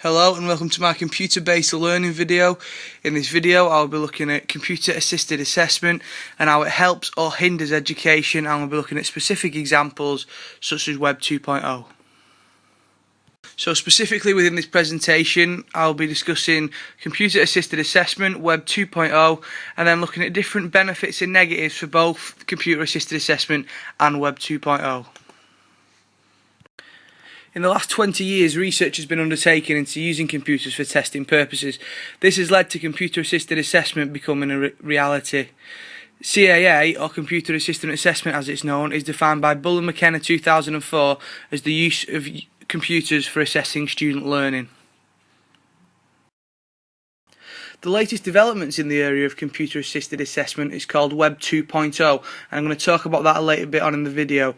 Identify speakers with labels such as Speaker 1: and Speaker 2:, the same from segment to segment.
Speaker 1: Hello and welcome to my computer-based learning video. In this video I'll be looking at computer-assisted assessment and how it helps or hinders education, and I'll be looking at specific examples such as Web 2.0. So specifically within this presentation I'll be discussing computer-assisted assessment, Web 2.0, and then looking at different benefits and negatives for both computer-assisted assessment and Web 2.0. In the last 20 years, research has been undertaken into using computers for testing purposes. This has led to computer-assisted assessment becoming a reality. CAA, or Computer Assisted Assessment as it's known, is defined by Bull and McKenna 2004 as the use of computers for assessing student learning. The latest developments in the area of computer-assisted assessment is called Web 2.0, and I'm going to talk about that a little bit on in the video.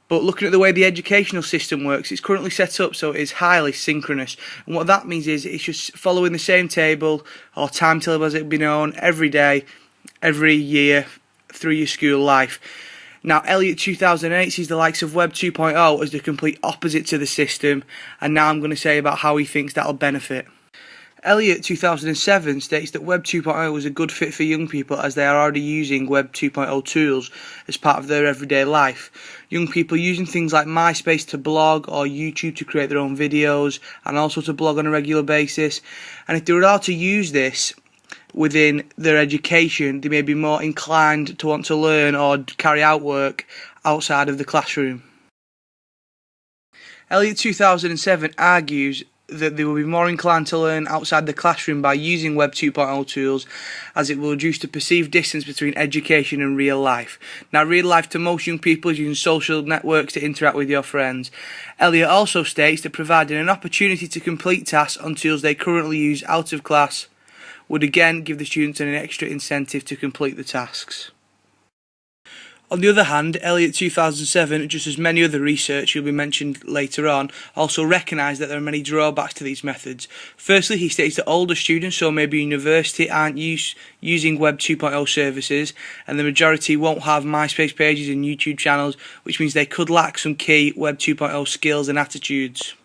Speaker 1: But looking at the way the educational system works, it's currently set up so it is highly synchronous. And what that means is it's just following the same table or timetable as it would be known every day, every year through your school life. Now, Elliot 2008 sees the likes of Web 2.0 as the complete opposite to the system, and now I'm going to say about how he thinks that'll benefit. Elliot 2007 states that Web 2.0 was a good fit for young people as they are already using Web 2.0 tools as part of their everyday life. Young people using things like MySpace to blog or YouTube to create their own videos and also to blog on a regular basis. And if they were able to use this within their education, they may be more inclined to want to learn or carry out work outside of the classroom. Elliot 2007 argues that they will be more inclined to learn outside the classroom by using Web 2.0 tools, as it will reduce the perceived distance between education and real life. Now, real life to most young people is using social networks to interact with your friends. Elliot also states that providing an opportunity to complete tasks on tools they currently use out of class would again give the students an extra incentive to complete the tasks. On the other hand, Elliot 2007, just as many other research will be mentioned later on, also recognised that there are many drawbacks to these methods. Firstly, he states that older students, so maybe university, aren't using Web 2.0 services, and the majority won't have MySpace pages and YouTube channels, which means they could lack some key Web 2.0 skills and attitudes.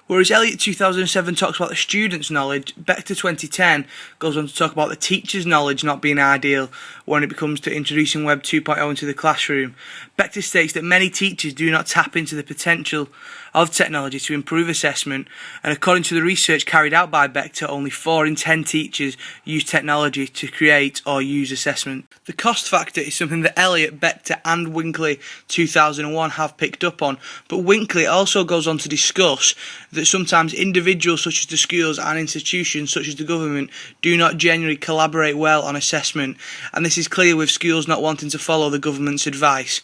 Speaker 1: Whereas Elliot 2007 talks about the student's knowledge, Bechter 2010 goes on to talk about the teacher's knowledge not being ideal when it comes to introducing Web 2.0 into the classroom. Bechter states that many teachers do not tap into the potential of technology to improve assessment, and according to the research carried out by Bechter, only 4 in 10 teachers use technology to create or use assessment. The cost factor is something that Elliot, Bechter and Winkley 2001 have picked up on, but Winkley also goes on to discuss that sometimes individuals such as the schools and institutions such as the government do not genuinely collaborate well on assessment, and this is clear with schools not wanting to follow the government's advice.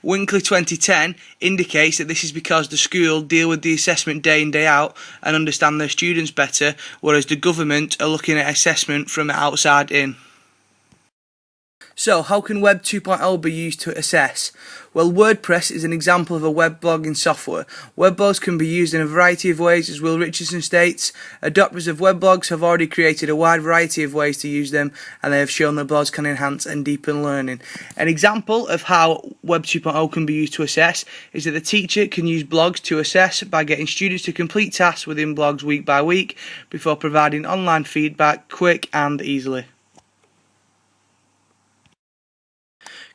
Speaker 1: Winkley 2010 indicates that this is because the school deal with the assessment day in day out and understand their students better, whereas the government are looking at assessment from outside in. So, how can Web 2.0 be used to assess? Well, WordPress is an example of a web blogging software. Web blogs can be used in a variety of ways, as Will Richardson states. Adopters of web blogs have already created a wide variety of ways to use them, and they have shown that blogs can enhance and deepen learning. An example of how Web 2.0 can be used to assess is that the teacher can use blogs to assess by getting students to complete tasks within blogs week by week before providing online feedback quick and easily.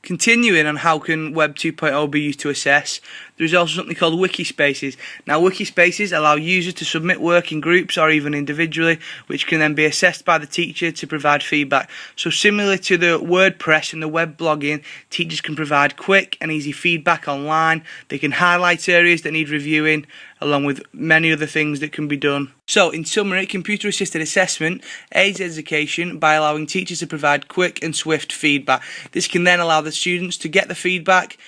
Speaker 1: Continuing on how can Web 2.0 be used to assess, there is also something called wiki spaces. Now, wiki spaces allow users to submit work in groups or even individually, which can then be assessed by the teacher to provide feedback. So similar to the WordPress and the web blogging, teachers can provide quick and easy feedback online. They can highlight areas that need reviewing, along with many other things that can be done. So, in summary, computer-assisted assessment aids education by allowing teachers to provide quick and swift feedback. This can then allow the students to get the feedback,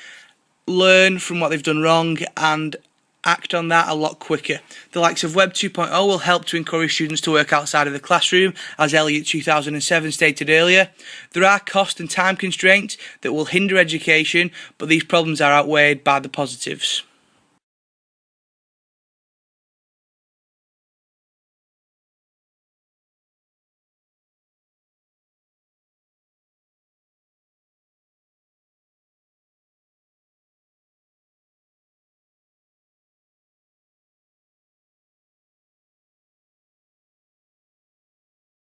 Speaker 1: learn from what they've done wrong, and act on that a lot quicker. The likes of Web 2.0 will help to encourage students to work outside of the classroom, as Elliot 2007 stated earlier. There are cost and time constraints that will hinder education, but these problems are outweighed by the positives.